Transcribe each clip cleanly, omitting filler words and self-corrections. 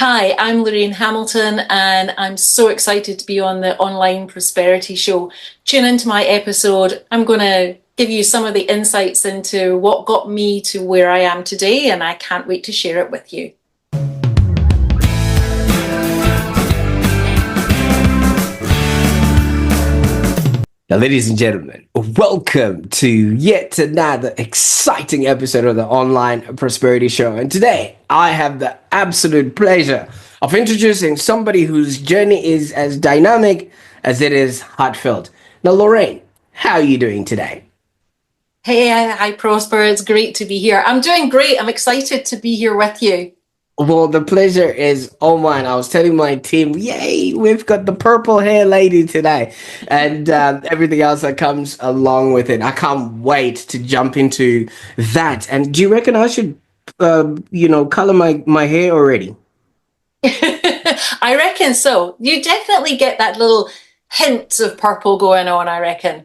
Hi, I'm Lorraine Hamilton, and I'm so excited to be on the Online Prosperity Show. Tune into my episode. I'm going to give you some of the insights into what got me to where I am today, and I can't wait to share it with you. Now, ladies and gentlemen, welcome to yet another exciting episode of the Online Prosperity Show. And today, I have the absolute pleasure of introducing somebody whose journey is as dynamic as it is heartfelt. Now, Lorraine, how are you doing today? Hey, hi, Prosper. It's great to be here. I'm doing great. I'm excited to be here with you. Well, the pleasure is all mine. I was telling my team, yay, we've got the purple hair lady today, and everything else that comes along with it. I can't wait to jump into that. And do you reckon I should, color my hair already? I reckon so. You definitely get that little hint of purple going on, I reckon.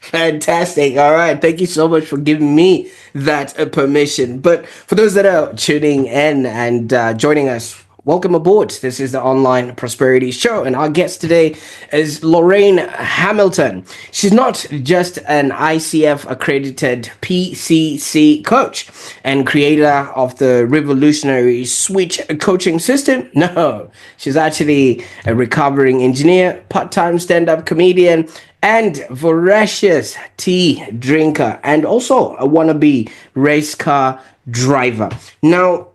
Fantastic. All right. Thank you so much for giving me that permission. But for those that are tuning in and joining us, welcome aboard. This is the Online Prosperity Show. And our guest today is Lorraine Hamilton. She's not just an ICF accredited PCC coach and creator of the revolutionary Switch coaching system. No, she's actually a recovering engineer, part time stand up comedian, and voracious tea drinker, and also a wannabe race car driver. Now,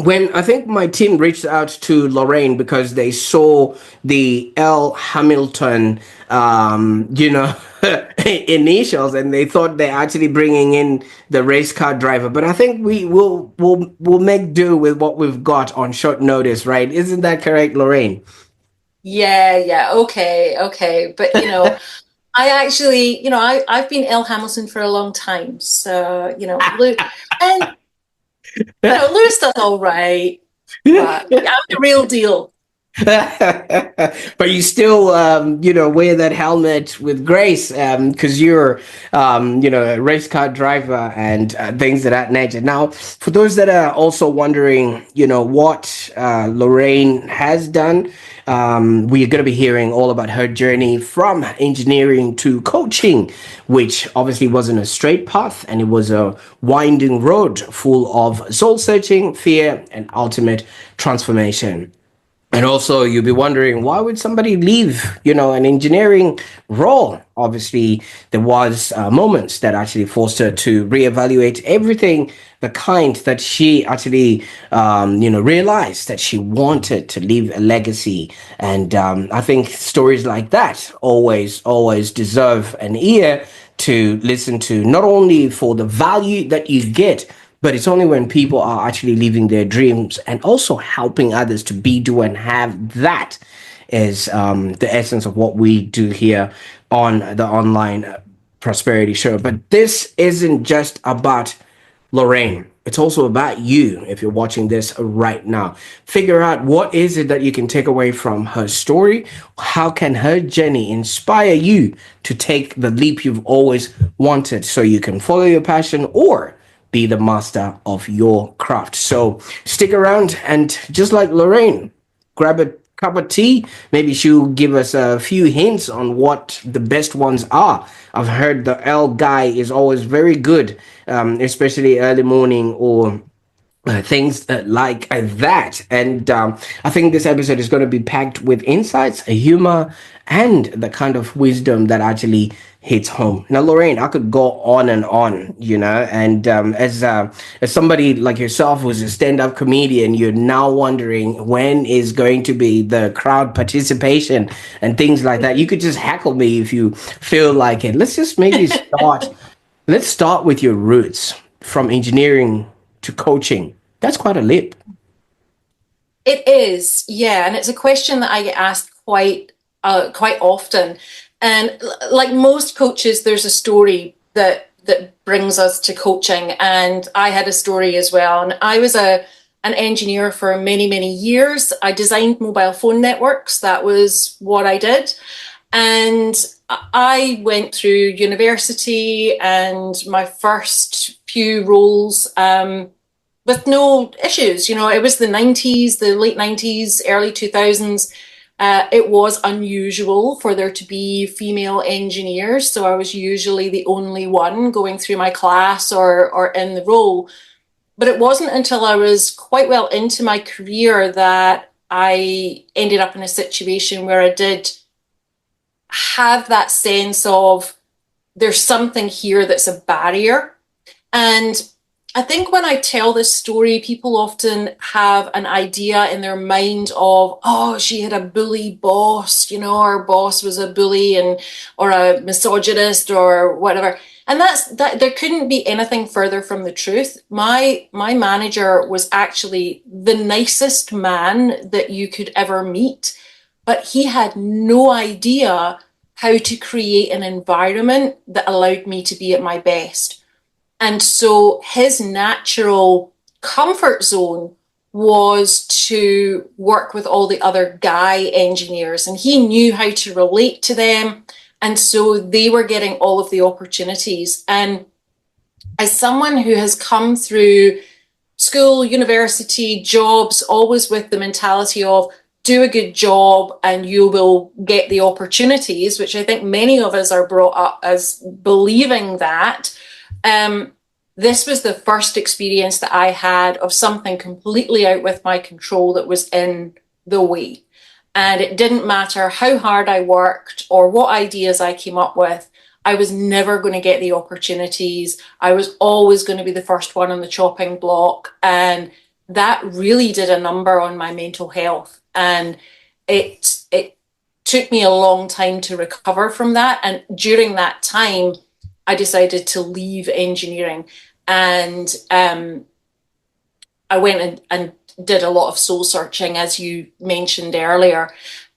when I think my team reached out to Lorraine because they saw the L Hamilton, initials, and they thought they're actually bringing in the race car driver. But I think we'll make do with what we've got on short notice, right? Isn't that correct, Lorraine? Yeah, okay. But I actually, I've been Elle Hamilton for a long time. So, and Lou's done all right, but yeah, I'm the real deal. But you still, wear that helmet with grace, because you're, a race car driver and things of that nature. Now, for those that are also wondering, what Lorraine has done, we're going to be hearing all about her journey from engineering to coaching, which obviously wasn't a straight path, and it was a winding road full of soul searching, fear, and ultimate transformation. And also, you'll be wondering, why would somebody leave, an engineering role? Obviously, there was moments that actually forced her to reevaluate everything, the kind that she actually, realized that she wanted to leave a legacy. And I think stories like that always deserve an ear to listen to, not only for the value that you get, but it's only when people are actually living their dreams and also helping others to be, do, and have. That is the essence of what we do here on the Online Prosperity Show. But this isn't just about Lorraine. It's also about you if you're watching this right now. Figure out what is it that you can take away from her story. How can her journey inspire you to take the leap you've always wanted so you can follow your passion or be the master of your craft. So stick around and just like Lorraine, grab a cup of tea. Maybe she'll give us a few hints on what the best ones are. I've heard the L guy is always very good, especially early morning or things like that. And I think this episode is going to be packed with insights, humor, and the kind of wisdom that actually hits home. Now, Lorraine, I could go on and on, and as somebody like yourself who's a stand-up comedian, you're now wondering when is going to be the crowd participation and things like that. You could just heckle me if you feel like it. Let's just maybe start. Let's start with your roots from engineering to coaching. That's quite a leap. It is, yeah, and it's a question that I get asked quite often. And like most coaches, there's a story that brings us to coaching, and I had a story as well. And I was a an engineer for many years. I designed mobile phone networks. That was what I did, and I went through university, and my first few roles. with no issues. It was the 90s, the late 90s, early 2000s. It was unusual for there to be female engineers, so I was usually the only one going through my class or in the role. But it wasn't until I was quite well into my career that I ended up in a situation where I did have that sense of there's something here that's a barrier. And I think when I tell this story, people often have an idea in their mind of, oh, she had a bully boss, her boss was a bully and or a misogynist or whatever. And that there couldn't be anything further from the truth. My manager was actually the nicest man that you could ever meet, but he had no idea how to create an environment that allowed me to be at my best. And so his natural comfort zone was to work with all the other guy engineers, and he knew how to relate to them. And so they were getting all of the opportunities. And as someone who has come through school, university, jobs, always with the mentality of do a good job and you will get the opportunities, which I think many of us are brought up as believing that. Um, this was the first experience that I had of something completely out with my control that was in the way. And it didn't matter how hard I worked or what ideas I came up with. I was never going to get the opportunities. I was always going to be the first one on the chopping block. And that really did a number on my mental health. And it took me a long time to recover from that. And during that time, I decided to leave engineering. And I went and did a lot of soul searching, as you mentioned earlier.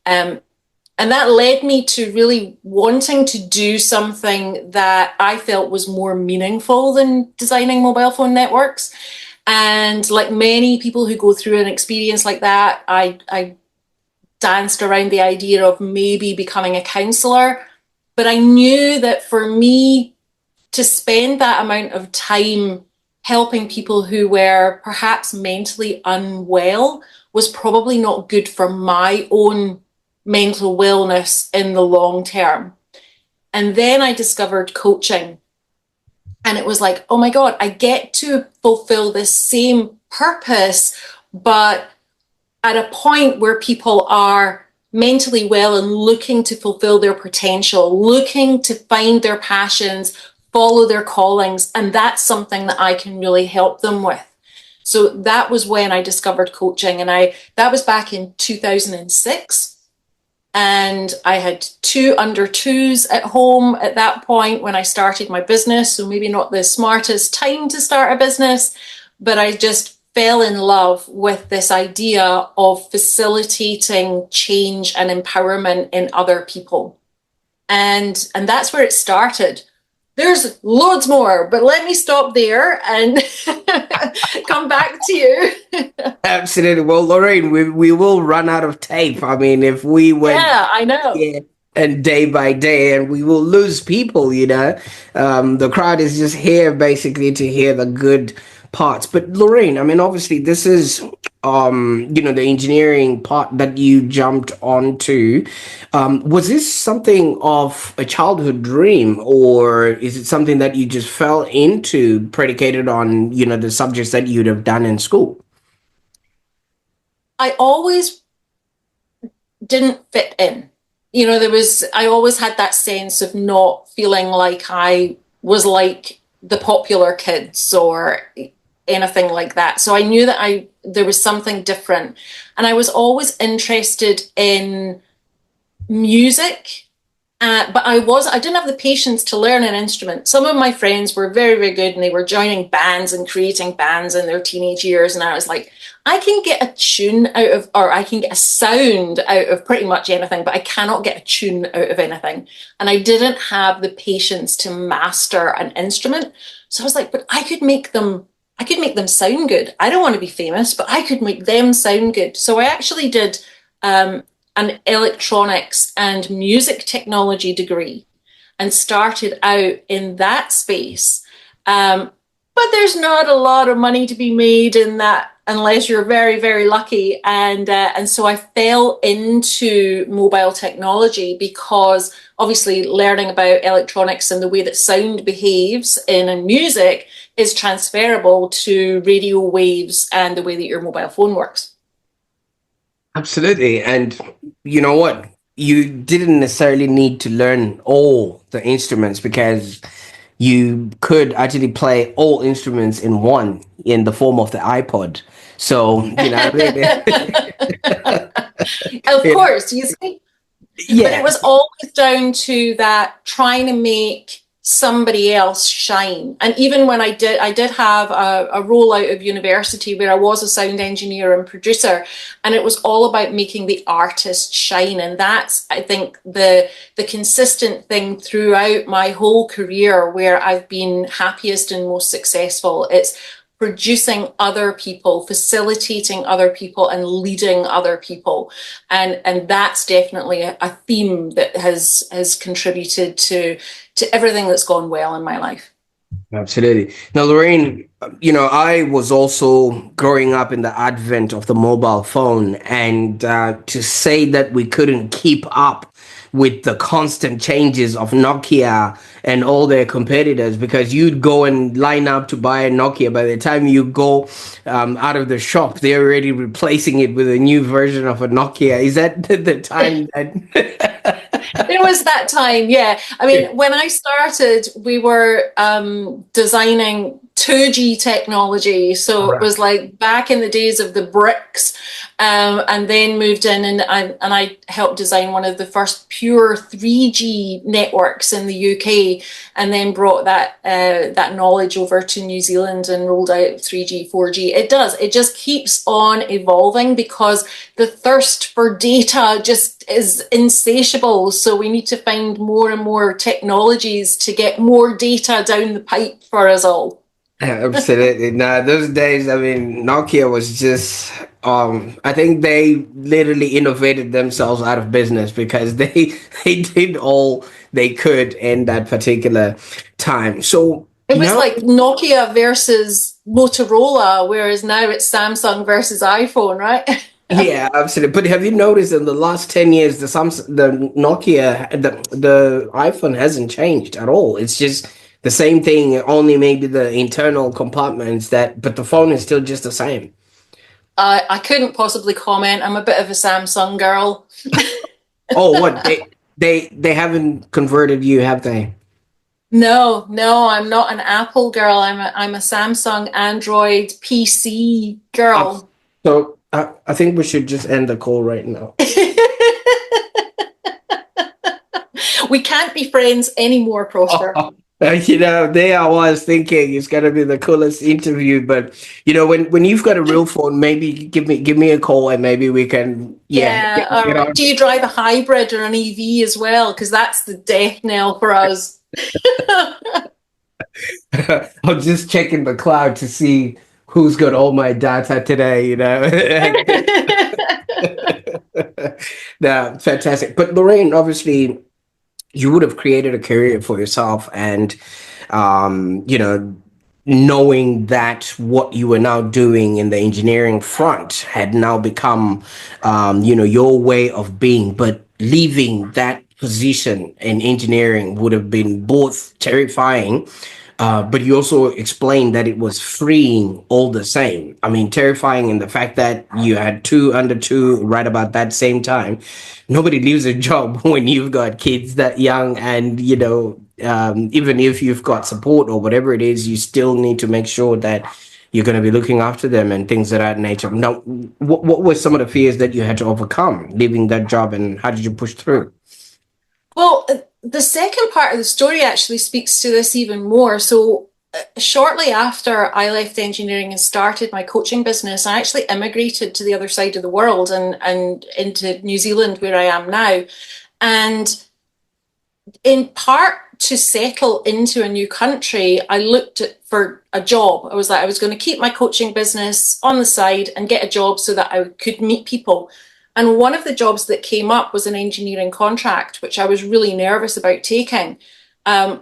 And that led me to really wanting to do something that I felt was more meaningful than designing mobile phone networks. And like many people who go through an experience like that, I danced around the idea of maybe becoming a counselor. But I knew that for me to spend that amount of time helping people who were perhaps mentally unwell was probably not good for my own mental wellness in the long term. And then I discovered coaching. And it was like, oh my God, I get to fulfill this same purpose, but at a point where people are mentally well and looking to fulfill their potential, looking to find their passions, follow their callings. And that's something that I can really help them with. So that was when I discovered coaching. And that was back in 2006. And I had two under twos at home at that point when I started my business. So maybe not the smartest time to start a business, but I just fell in love with this idea of facilitating change and empowerment in other people. And that's where it started. There's loads more, but let me stop there and come back to you. Absolutely. Well, Lorraine, we will run out of tape. I mean, if we went, Yeah, I know. yeah, and day by day, and we will lose people, you know. The crowd is just here basically to hear the good parts. But Lorraine, I mean, obviously, this is, the engineering part that you jumped onto. Was this something of a childhood dream, or is it something that you just fell into, predicated on, the subjects that you'd have done in school? I always didn't fit in. I always had that sense of not feeling like I was like the popular kids or anything like that. So I knew that there was something different. And I was always interested in music. But I didn't have the patience to learn an instrument. Some of my friends were very, very good and they were joining bands and creating bands in their teenage years. And I was like, I can get a tune out of, or I can get a sound out of pretty much anything, but I cannot get a tune out of anything. And I didn't have the patience to master an instrument. So I was like, but I could make them sound good. I don't want to be famous, but I could make them sound good. So I actually did, an electronics and music technology degree and started out in that space. But but there's not a lot of money to be made in that unless you're very, very lucky. And so I fell into mobile technology because obviously learning about electronics and the way that sound behaves in music is transferable to radio waves and the way that your mobile phone works. Absolutely. And you know what? You didn't necessarily need to learn all the instruments because you could actually play all instruments in one in the form of the iPod. So, I mean, Of you know, course, you see, but it yeah, was always down to that trying to make somebody else shine. And even when I did have a role out of university where I was a sound engineer and producer, and it was all about making the artist shine. And that's, I think, the consistent thing throughout my whole career where I've been happiest and most successful. It's producing other people, facilitating other people, and leading other people, and that's definitely a theme that has contributed to everything that's gone well in my life. absolutely. Now, Lorraine, I was also growing up in the advent of the mobile phone, and to say that we couldn't keep up with the constant changes of Nokia and all their competitors, because you'd go and line up to buy a Nokia. By the time you go out of the shop, they're already replacing it with a new version of a Nokia. Is that the time that? It was that time, yeah. I mean, when I started, we were designing 2G technology. So it Right. was like back in the days of the bricks, and then moved in and I helped design one of the first pure 3G networks in the UK, and then brought that knowledge over to New Zealand and rolled out 3G, 4G. It just keeps on evolving because the thirst for data just is insatiable. So we need to find more and more technologies to get more data down the pipe for us all. Absolutely. Nah, those days, I mean, Nokia was just, I think they literally innovated themselves out of business because they they did all they could in that particular time. So It was now, like Nokia versus Motorola, whereas now it's Samsung versus iPhone, right? yeah, absolutely. But have you noticed in the last 10 years, the Nokia, the iPhone hasn't changed at all. It's just the same thing, only maybe the internal compartments but the phone is still just the same. I couldn't possibly comment. I'm a bit of a Samsung girl. Oh, what they haven't converted you, have they? No, no, I'm not an Apple girl. I'm a Samsung Android PC Up. girl. So I think we should just end the call right now. We can't be friends anymore, Prosper. Oh, there I was thinking it's gonna be the coolest interview, but when you've got a real phone, maybe give me a call and maybe we can, yeah, Yeah, all get right. on. Do you drive a hybrid or an EV as well? Because that's the death knell for us. I'm just checking the cloud to see who's got all my data today. No, fantastic. But Lorraine, obviously, you would have created a career for yourself, and knowing that what you were now doing in the engineering front had now become your way of being, but leaving that position in engineering would have been both terrifying, but you also explained that it was freeing all the same. I mean, terrifying in the fact that you had two under two right about that same time. Nobody leaves a job when you've got kids that young, and even if you've got support or whatever it is, you still need to make sure that you're going to be looking after them and things of that nature. Now, what were some of the fears that you had to overcome leaving that job, and how did you push through? Well, the second part of the story actually speaks to this even more. So, shortly after I left engineering and started my coaching business, I actually immigrated to the other side of the world and into New Zealand, where I am now. And in part to settle into a new country, I looked for a job. I was like, I was going to keep my coaching business on the side and get a job so that I could meet people. And one of the jobs that came up was an engineering contract, which I was really nervous about taking.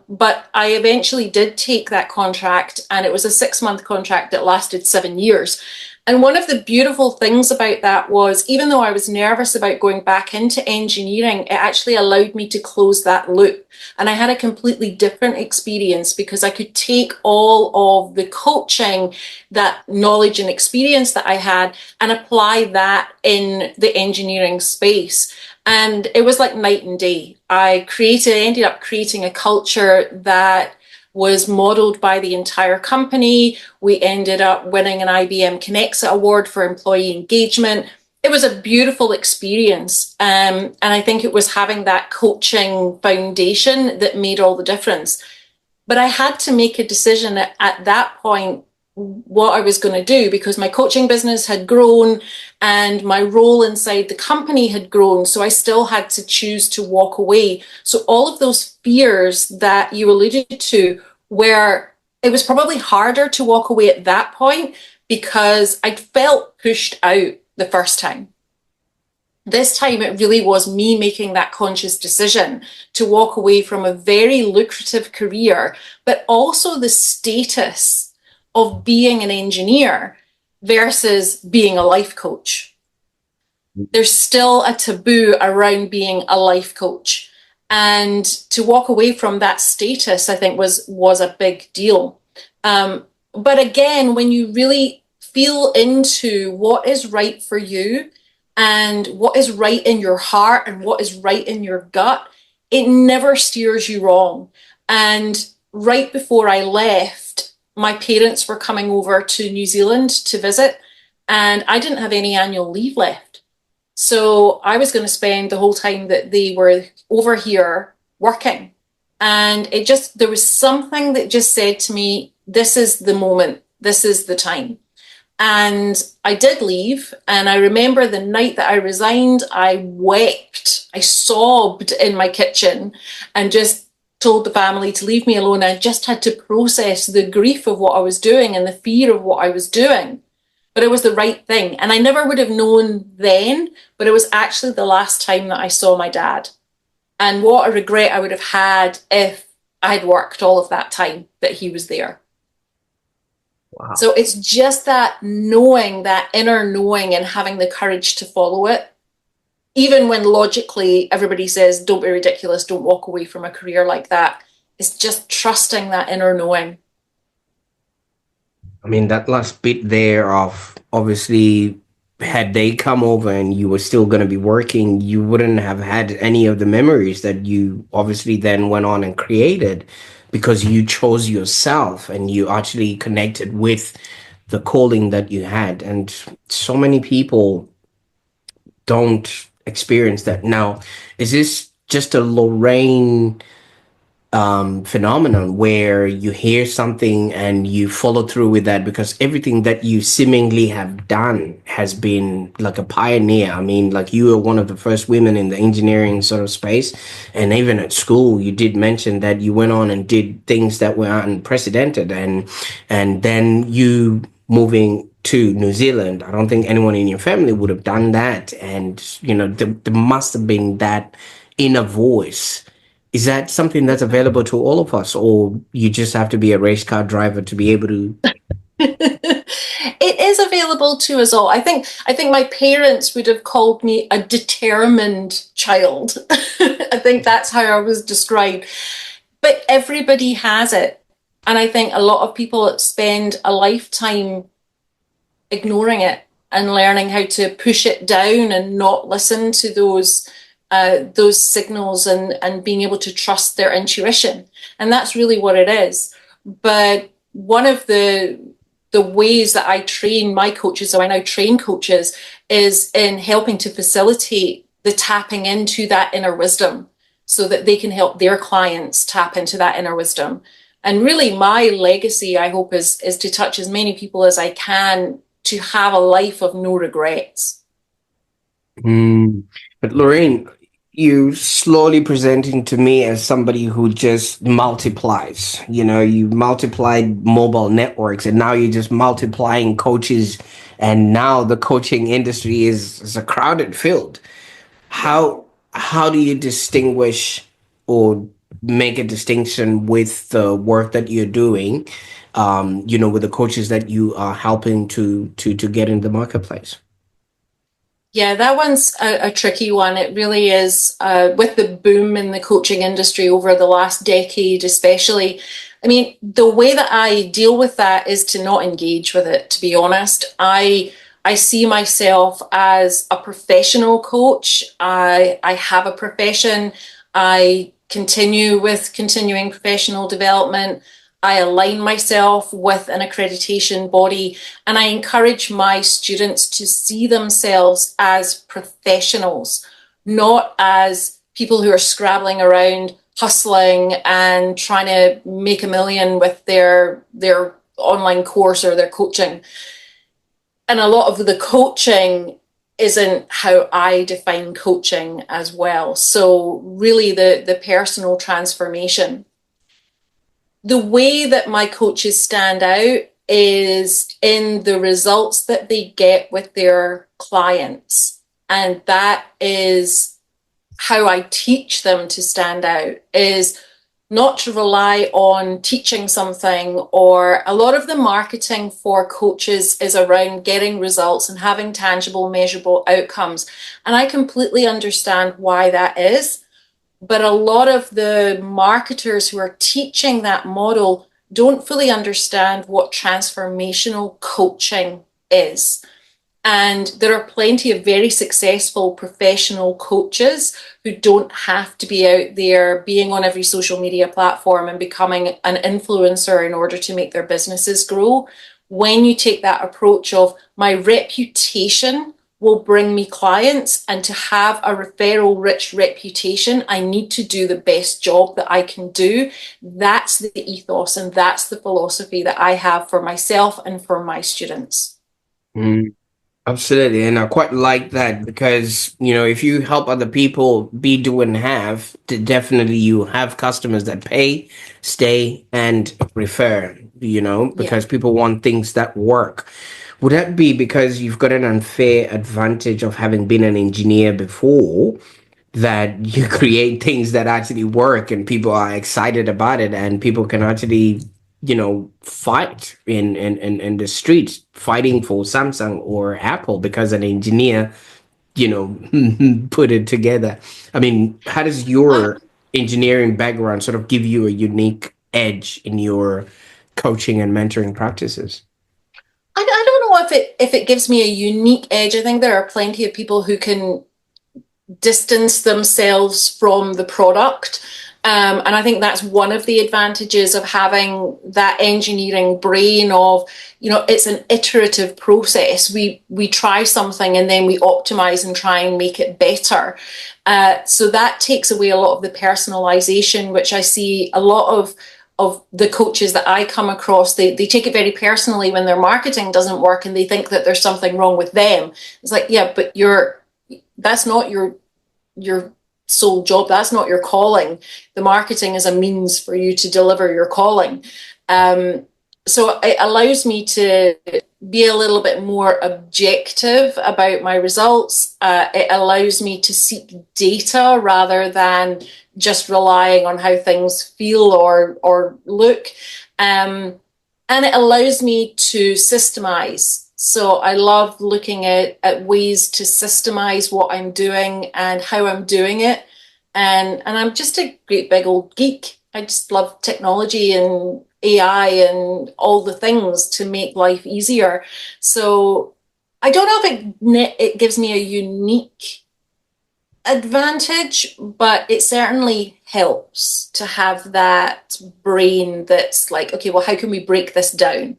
But I eventually did take that contract, and it was a 6 month contract that lasted 7 years. And one of the beautiful things about that was, even though I was nervous about going back into engineering, it actually allowed me to close that loop. And I had a completely different experience because I could take all of the coaching, that knowledge and experience that I had, and apply that in the engineering space. And it was like night and day. Ended up creating a culture that was modeled by the entire company. We ended up winning an IBM Connects Award for employee engagement. It was a beautiful experience. And I think it was having that coaching foundation that made all the difference. But I had to make a decision at that point what I was going to do, because my coaching business had grown and my role inside the company had grown. So I still had to choose to walk away. So all of those fears that you alluded to, where it was probably harder to walk away at that point because I felt pushed out the first time. This time, it really was me making that conscious decision to walk away from a very lucrative career, but also the status of being an engineer versus being a life coach. There's still a taboo around being a life coach. And to walk away from that status, I think was a big deal. But again, when you really feel into what is right for you and what is right in your heart and what is right in your gut, it never steers you wrong. And right before I left, my parents were coming over to New Zealand to visit, and I didn't have any annual leave left. So I was going to spend the whole time that they were over here working. And there was something that just said to me, this is the moment, this is the time. And I did leave. And I remember the night that I resigned, I wept. I sobbed in my kitchen and just told the family to leave me alone. I just had to process the grief of what I was doing and the fear of what I was doing. But it was the right thing. And I never would have known then, but it was actually the last time that I saw my dad. And what a regret I would have had if I'd worked all of that time that he was there. Wow. So it's just that knowing, that inner knowing, and having the courage to follow it, even when logically everybody says, don't be ridiculous, don't walk away from a career like that. It's just trusting that inner knowing. I mean, that last bit there of obviously, had they come over and you were still going to be working, you wouldn't have had any of the memories that you obviously then went on and created because you chose yourself and you actually connected with the calling that you had. And so many people don't experience that. Now, is this just a Lorraine phenomenon where you hear something and you follow through with that, because everything that you seemingly have done has been like a pioneer? I mean, like you were one of the first women in the engineering sort of space, and even at school you did mention that you went on and did things that were unprecedented, and then you moving to New Zealand, I don't think anyone in your family would have done that. And there must have been that inner voice. Is that something that's available to all of us, or you just have to be a race car driver to be able to? It is available to us all. I think my parents would have called me a determined child. I think that's how I was described. But everybody has it. And I think a lot of people spend a lifetime ignoring it and learning how to push it down and not listen to those signals, and being able to trust their intuition. And that's really what it is. But one of the ways that I train my coaches, so I now train coaches, is in helping to facilitate the tapping into that inner wisdom so that they can help their clients tap into that inner wisdom. And really my legacy, I hope, is to touch as many people as I can to have a life of no regrets. Mm. But Lorraine, you slowly presenting to me as somebody who just multiplies. You multiplied mobile networks, and now you're just multiplying coaches, and now the coaching industry is a crowded field. How do you distinguish, or make a distinction with the work that you're doing, with the coaches that you are helping to get in the marketplace? Yeah, that one's a tricky one. It really is. With the boom in the coaching industry over the last decade, especially. I mean, the way that I deal with that is to not engage with it, to be honest. I see myself as a professional coach. I have a profession. I continue with continuing professional development. I align myself with an accreditation body, and I encourage my students to see themselves as professionals, not as people who are scrabbling around, hustling and trying to make a million with their online course or their coaching. And a lot of the coaching isn't how I define coaching as well. So really the personal transformation. The way that my coaches stand out is in the results that they get with their clients. And that is how I teach them to stand out, is not to rely on teaching something, or a lot of the marketing for coaches is around getting results and having tangible, measurable outcomes. And I completely understand why that is. But a lot of the marketers who are teaching that model don't fully understand what transformational coaching is. And there are plenty of very successful professional coaches who don't have to be out there being on every social media platform and becoming an influencer in order to make their businesses grow. When you take that approach of my reputation will bring me clients, and to have a referral rich reputation, I need to do the best job that I can do. That's the ethos and that's the philosophy that I have for myself and for my students. Mm. Absolutely, and I quite like that because if you help other people be, do, and have, definitely you have customers that pay, stay, and refer. Yeah. Because people want things that work. Would that be because you've got an unfair advantage of having been an engineer before, that you create things that actually work and people are excited about it and people can actually fight in the streets fighting for Samsung or Apple because an engineer you know put it together? I mean, how does I, your engineering background sort of give you a unique edge in your coaching and mentoring practices? I don't know if it gives me a unique edge. I think there are plenty of people who can distance themselves from the product. And I think that's one of the advantages of having that engineering brain of, it's an iterative process. We try something and then we optimize and try and make it better. So that takes away a lot of the personalization, which I see a lot of the coaches that I come across, they take it very personally when their marketing doesn't work and they think that there's something wrong with them. It's like, yeah, but that's not your sole job. That's not your calling. The marketing is a means for you to deliver your calling. So it allows me to be a little bit more objective about my results. It allows me to seek data rather than just relying on how things feel or look. And it allows me to systemize. So I love looking at ways to systemize what I'm doing and how I'm doing it. And I'm just a great big old geek. I just love technology and AI and all the things to make life easier. So I don't know if it gives me a unique advantage, but it certainly helps to have that brain that's like, okay, well, how can we break this down?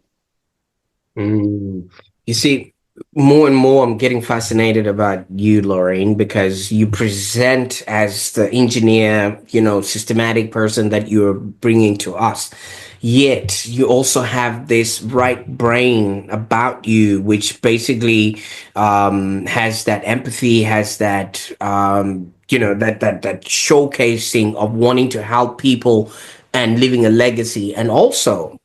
Mm. You see, more and more I'm getting fascinated about you, Lorraine, because you present as the engineer, systematic person that you're bringing to us. Yet you also have this right brain about you, which basically has that empathy, has that that showcasing of wanting to help people and leaving a legacy, and also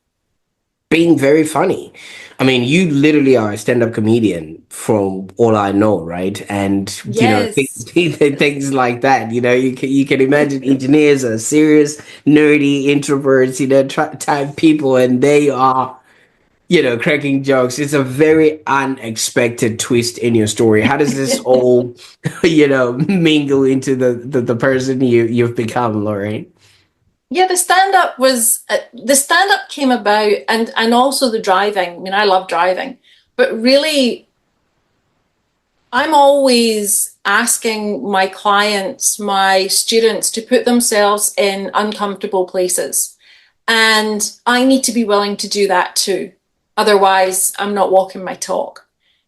being very funny. I mean, you literally are a stand-up comedian from all I know, right? And Yes. things like that. You can imagine engineers are serious, nerdy introverts, type people, and they are cracking jokes. It's a very unexpected twist in your story. How does this all, mingle into the person you've become, Lorraine? Yeah, the stand up came about, and also the driving. I mean, I love driving, but really I'm always asking my clients, my students to put themselves in uncomfortable places. And I need to be willing to do that too. Otherwise, I'm not walking my talk.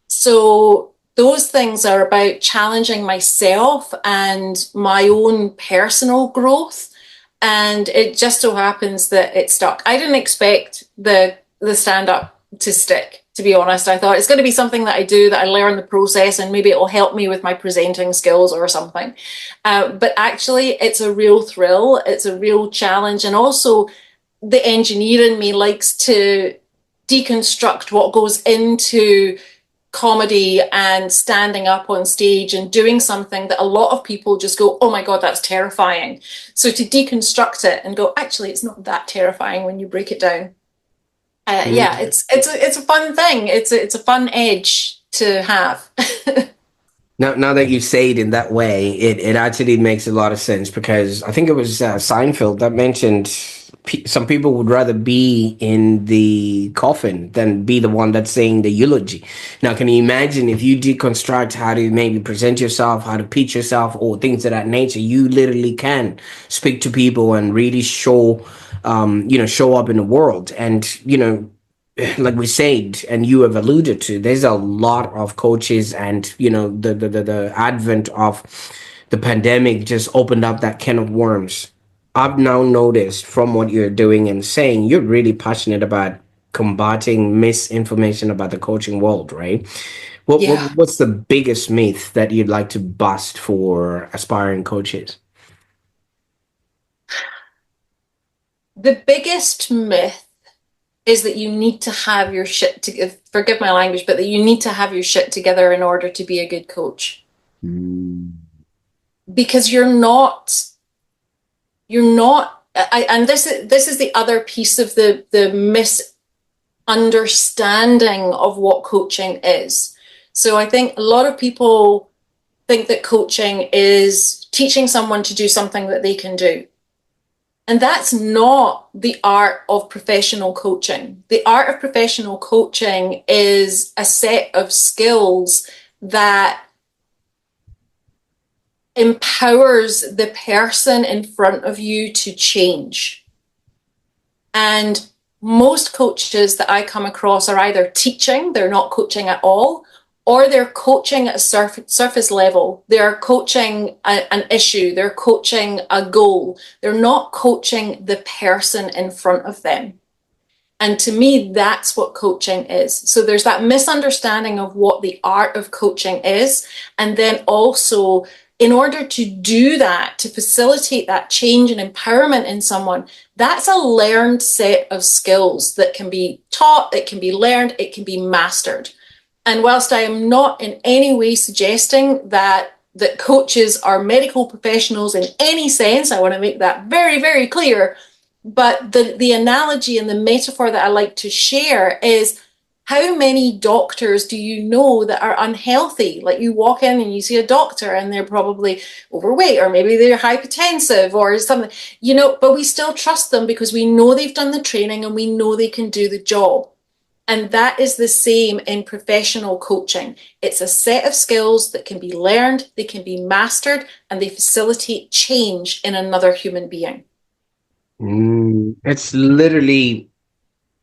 So those things are about challenging myself and my own personal growth. And it just so happens that it stuck. I didn't expect the stand up to stick, to be honest. I thought it's going to be something that I do, that I learn the process, and maybe it will help me with my presenting skills or something. But actually, it's a real thrill. It's a real challenge. And also, the engineer in me likes to deconstruct what goes into comedy and standing up on stage and doing something that a lot of people just go, oh my God, that's terrifying. So to deconstruct it and go, actually, it's not that terrifying when you break it down. Yeah, it's a fun thing. It's a fun edge to have. Now that you say it in that way, it actually makes a lot of sense because I think it was Seinfeld that mentioned some people would rather be in the coffin than be the one that's saying the eulogy. Now, can you imagine if you deconstruct how to maybe present yourself, how to pitch yourself, or things of that nature? You literally can speak to people and really show up in the world, and like we said and you have alluded to, there's a lot of coaches, and the advent of the pandemic just opened up that can of worms. I've now noticed from what you're doing and saying, you're really passionate about combating misinformation about the coaching world, right? Yeah. What's the biggest myth that you'd like to bust for aspiring coaches? The biggest myth is that you need to have your shit to forgive my language, but that you need to have your shit together in order to be a good coach. Mm. Because you're not and this is the other piece of the misunderstanding of what coaching is. So I think a lot of people think that coaching is teaching someone to do something that they can do. And that's not the art of professional coaching. The art of professional coaching is a set of skills that empowers the person in front of you to change. And most coaches that I come across are either teaching, they're not coaching at all, or they're coaching at a surface level. They're coaching an issue, they're coaching a goal. They're not coaching the person in front of them. And to me, that's what coaching is. So there's that misunderstanding of what the art of coaching is. And then also, in order to do that, to facilitate that change and empowerment in someone, that's a learned set of skills that can be taught, it can be learned, it can be mastered. And whilst I am not in any way suggesting that coaches are medical professionals in any sense, I want to make that very, very clear. But the analogy and the metaphor that I like to share is, how many doctors do you know that are unhealthy? Like, you walk in and you see a doctor and they're probably overweight, or maybe they're hypertensive or something, but we still trust them because we know they've done the training and we know they can do the job. And that is the same in professional coaching. It's a set of skills that can be learned, they can be mastered, and they facilitate change in another human being. It's literally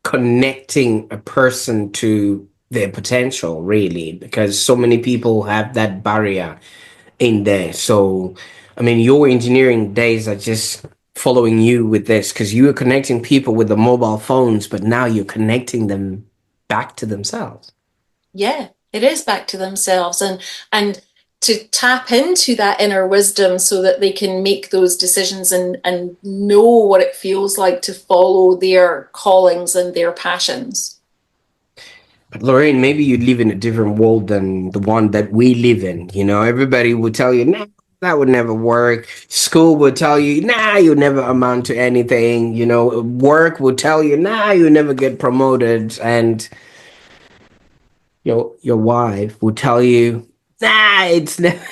connecting a person to their potential, really, because so many people have that barrier in there. So, I mean, your engineering days are just following you with this because you were connecting people with the mobile phones, but now you're connecting them back to themselves. Yeah, it is back to themselves. And to tap into that inner wisdom so that they can make those decisions and know what it feels like to follow their callings and their passions. But Lorraine, maybe you live in a different world than the one that we live in. You know, everybody would tell you, nah, that would never work. School would tell you, nah, you never amount to anything. You know, work would tell you, nah, you never get promoted. And your wife would tell you, nah, it's never.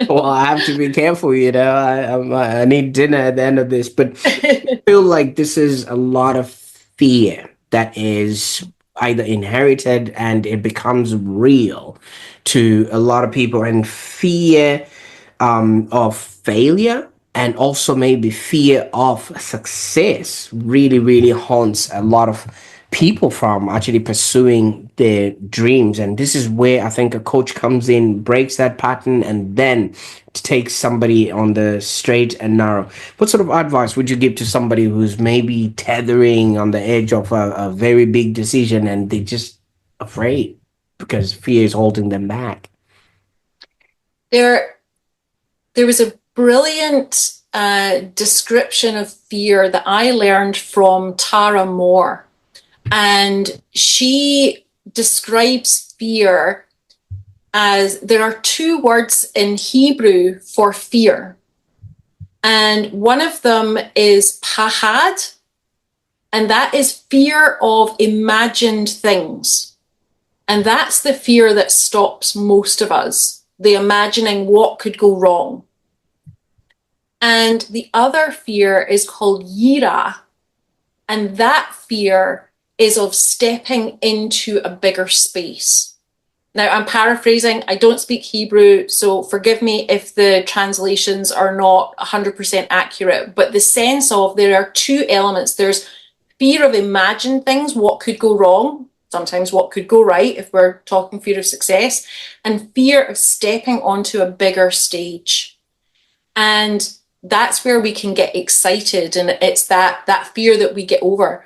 Well, I have to be careful, you know. I need dinner at the end of this, but I feel like this is a lot of fear that is either inherited and it becomes real to a lot of people, and fear of failure and also maybe fear of success really, really haunts a lot of people from actually pursuing their dreams. And this is where I think a coach comes in, breaks that pattern, and then takes somebody on the straight and narrow. What sort of advice would you give to somebody who's maybe tethering on the edge of a very big decision and they're just afraid because fear is holding them back? There, there was a brilliant description of fear that I learned from Tara Moore. And she describes fear as there are two words in Hebrew for fear. And one of them is pahad, and that is fear of imagined things. And that's the fear that stops most of us, the imagining what could go wrong. And the other fear is called yira, and that fear is of stepping into a bigger space. Now, I'm paraphrasing. I don't speak Hebrew, so forgive me if the translations are not 100% accurate, but the sense of there are two elements. There's fear of imagined things, what could go wrong, sometimes what could go right if we're talking fear of success, and fear of stepping onto a bigger stage. And that's where we can get excited, and it's that fear that we get over.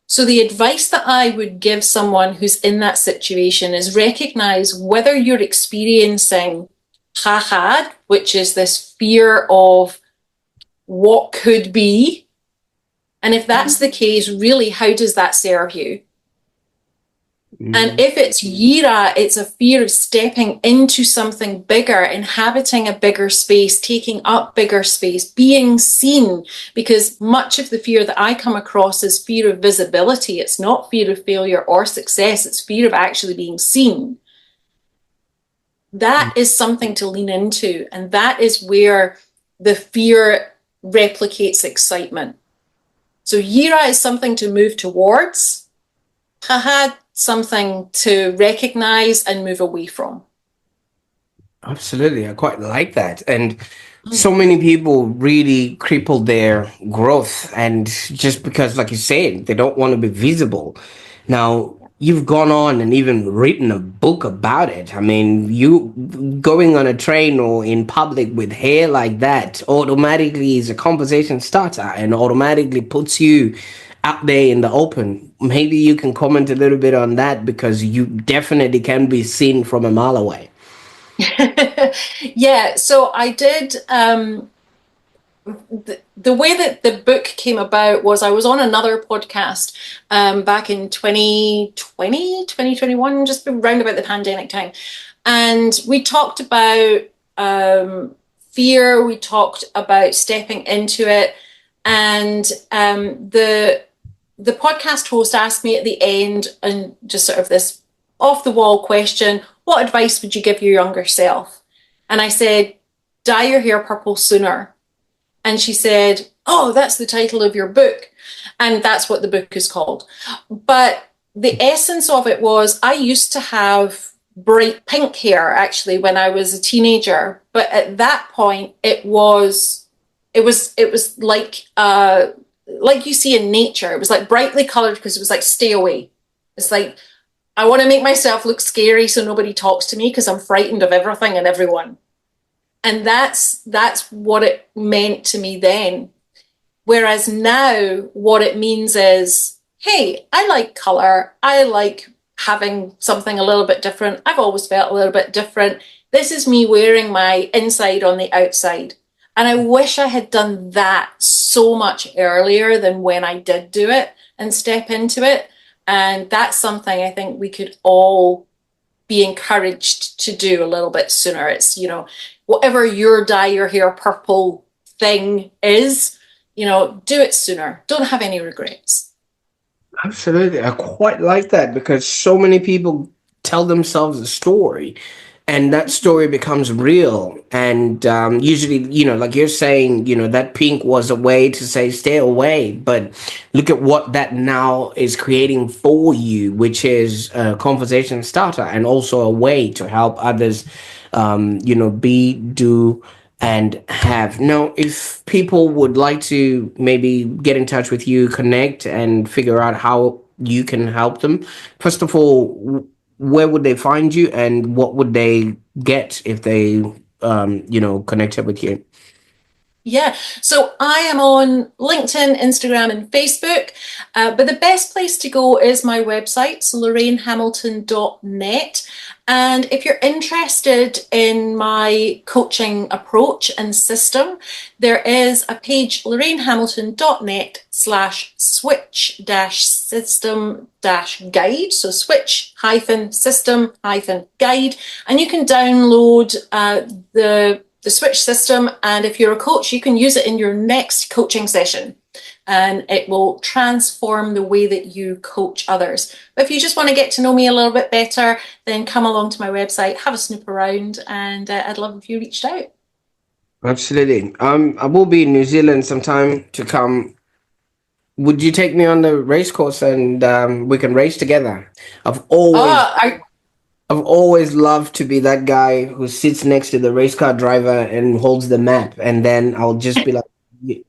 So the advice that I would give someone who's in that situation is recognize whether you're experiencing pahad, which is this fear of what could be. And if that's the case, really, how does that serve you? And if it's yira, it's a fear of stepping into something bigger, inhabiting a bigger space, taking up bigger space, being seen. Because much of the fear that I come across is fear of visibility. It's not fear of failure or success. It's fear of actually being seen. That is something to lean into. And that is where the fear replicates excitement. So yira is something to move towards. Pahad, something to recognize and move away from. Absolutely, I quite like that. And so many people really cripple their growth, and just because, like you said, they don't want to be visible. Now, you've gone on and even written a book about it. I mean, you going on a train or in public with hair like that automatically is a conversation starter and automatically puts you out there in the open. Maybe you can comment a little bit on that because you definitely can be seen from a mile away. Yeah, so I did. The way that the book came about was I was on another podcast back in 2020, 2021, just around about the pandemic time. And we talked about fear, we talked about stepping into it. And the podcast host asked me at the end, and just sort of this off the wall question, what advice would you give your younger self? And I said, dye your hair purple sooner. And she said, oh, that's the title of your book. And that's what the book is called. But the essence of it was I used to have bright pink hair actually when I was a teenager. But at that point, it was like you see in nature. It was like brightly colored because it was like stay away. It's like I want to make myself look scary so nobody talks to me because I'm frightened of everything and everyone. And that's what it meant to me then. Whereas now what it means is, hey, I like color, I like having something a little bit different. I've always felt a little bit different. This is me wearing my inside on the outside. And I wish I had done that so much earlier than when I did do it and step into it. And that's something I think we could all be encouraged to do a little bit sooner. It's, whatever your dye your hair purple thing is, do it sooner. Don't have any regrets. Absolutely. I quite like that because so many people tell themselves a story and that story becomes real. And usually, like you're saying, that pink was a way to say stay away. But look at what that now is creating for you, which is a conversation starter and also a way to help others, be, do, and have. Now, if people would like to maybe get in touch with you, connect, and figure out how you can help them, first of all, where would they find you, and what would they get if they, connected with you? Yeah, so I am on LinkedIn, Instagram, and Facebook. But the best place to go is my website, so lorrainehamilton.net. And if you're interested in my coaching approach and system, there is a page, lorraine.hamilton.net/switch-system-guide. So switch-system-guide. And you can download the switch system, and if you're a coach, you can use it in your next coaching session and it will transform the way that you coach others. But if you just want to get to know me a little bit better, then come along to my website, have a snoop around, and I'd love if you reached out. Absolutely. I will be in New Zealand sometime to come. Would you take me on the race course and we can race together? I've always Oh, I, I've always loved to be that guy who sits next to the race car driver and holds the map, and then I'll just be like,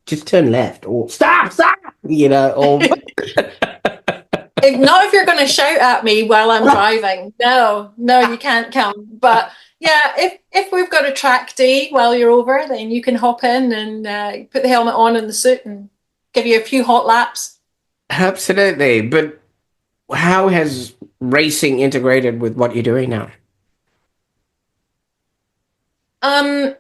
just turn left or stop, or not if you're going to shout at me while I'm driving. No, no, you can't come. But yeah, if we've got a track day while you're over, then you can hop in and put the helmet on and the suit and give you a few hot laps. absolutely. But how has racing integrated with what you're doing now? Um,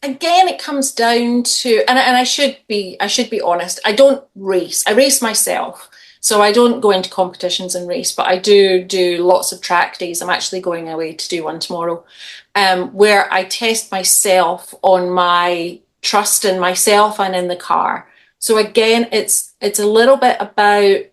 Again, it comes down to, and I should be honest. I don't race. I race myself, so I don't go into competitions and race. But I do lots of track days. I'm actually going away to do one tomorrow, where I test myself on my trust in myself and in the car. So again, it's a little bit about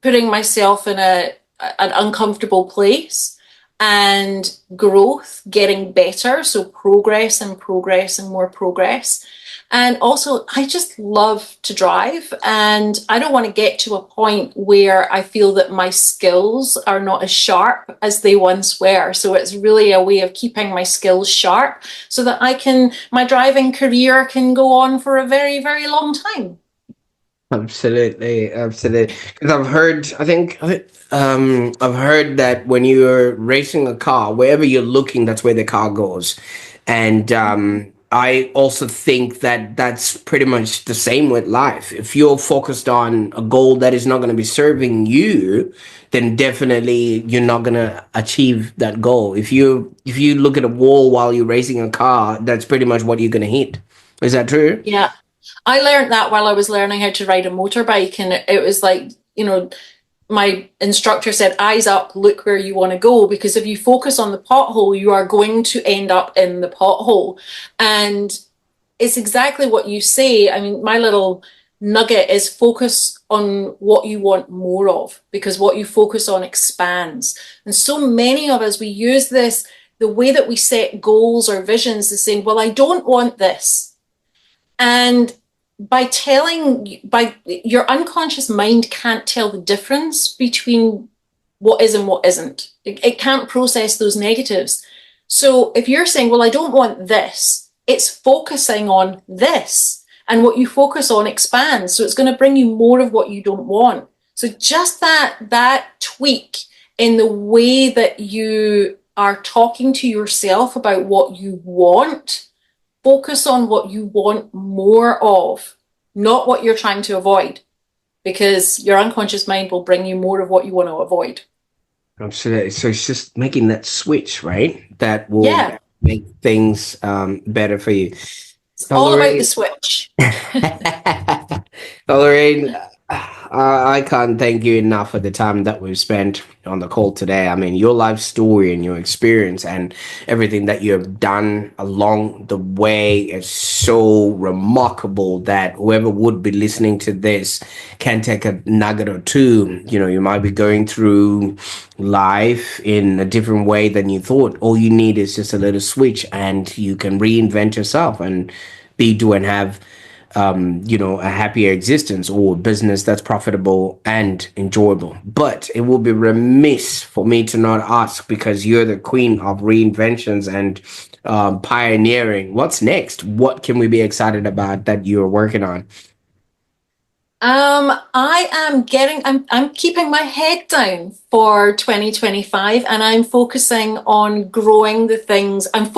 putting myself in an uncomfortable place and growth, getting better. So progress and progress and more progress. And also, I just love to drive, and I don't want to get to a point where I feel that my skills are not as sharp as they once were. So it's really a way of keeping my skills sharp so that my driving career can go on for a very, very long time. Absolutely, absolutely. Because I've heard that when you're racing a car, wherever you're looking, that's where the car goes. And I also think that that's pretty much the same with life. If you're focused on a goal that is not going to be serving you, then definitely you're not going to achieve that goal. If you look at a wall while you're racing a car, that's pretty much what you're going to hit. Is that true? Yeah. I learned that while I was learning how to ride a motorbike, and it was like, my instructor said, eyes up, look where you want to go, because if you focus on the pothole, you are going to end up in the pothole. And it's exactly what you say. I mean, my little nugget is focus on what you want more of, because what you focus on expands. And so many of us, we use this, the way that we set goals or visions is saying, well, I don't want this. And by your unconscious mind can't tell the difference between what is and what isn't. It can't process those negatives. So if you're saying, well, I don't want this, it's focusing on this. And what you focus on expands. So it's going to bring you more of what you don't want. So just that tweak in the way that you are talking to yourself about what you want. Focus on what you want more of, not what you're trying to avoid. because your unconscious mind will bring you more of what you want to avoid. Absolutely. So it's just making that switch, right? That will Yeah, make things better for you. it's So, all about the Lorraine, switch. Lorraine, I can't thank you enough for the time that we've spent on the call today. I mean, your life story and your experience and everything that you have done along the way is so remarkable that whoever would be listening to this can take a nugget or two. You know, you might be going through life in a different way than you thought. All you need is just a little switch and you can reinvent yourself and be, do, and have a happier existence or business that's profitable and enjoyable. But it will be remiss for me to not ask, because you're the queen of reinventions and pioneering. What's next? What can we be excited about that you're working on? I'm keeping my head down for 2025 and I'm focusing on growing the things. I'm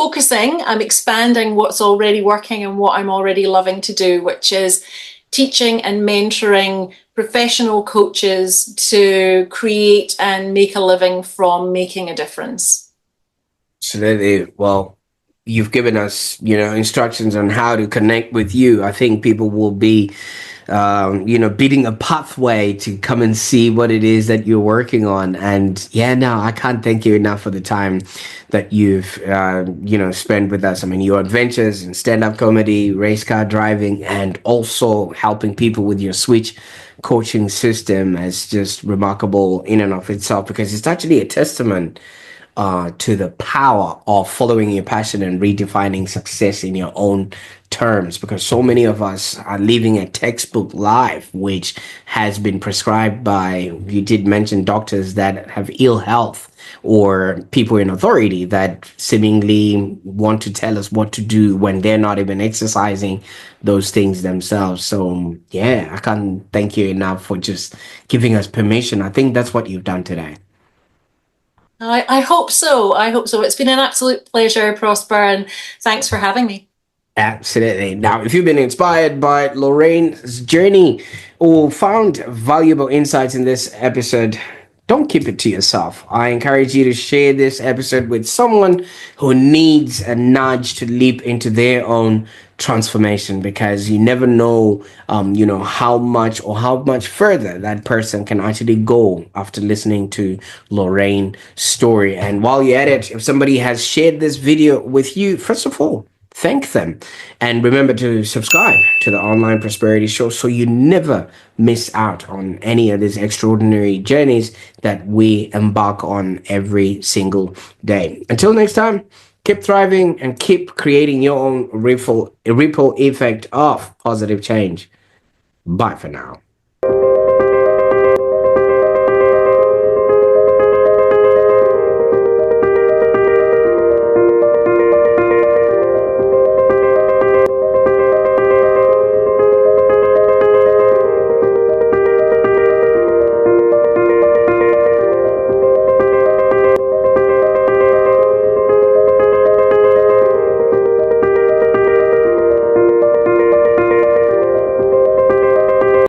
expanding what's already working and what I'm already loving to do, which is teaching and mentoring professional coaches to create and make a living from making a difference. Absolutely. Well, you've given us, instructions on how to connect with you. I think people will be beating a pathway to come and see what it is that you're working on. And yeah, no, I can't thank you enough for the time that you've, spent with us. I mean, your adventures in stand-up comedy, race car driving, and also helping people with your switch coaching system is just remarkable in and of itself, because it's actually a testament to the power of following your passion and redefining success in your own terms, because so many of us are living a textbook life which has been prescribed by, you did mention, doctors that have ill health or people in authority that seemingly want to tell us what to do when they're not even exercising those things themselves. So yeah, I can't thank you enough for just giving us permission. I think that's what you've done today. I hope so. I hope so. It's been an absolute pleasure, Prosper, and thanks for having me. Absolutely. Now, if you've been inspired by Lorraine's journey or found valuable insights in this episode, don't keep it to yourself. I encourage you to share this episode with someone who needs a nudge to leap into their own transformation, because you never know, how much or how much further that person can actually go after listening to Lorraine's story. And while you're at it, if somebody has shared this video with you, first of all, thank them. And remember to subscribe to the Online Prosperity Show so you never miss out on any of these extraordinary journeys that we embark on every single day. Until next time, keep thriving and keep creating your own ripple effect of positive change. Bye for now.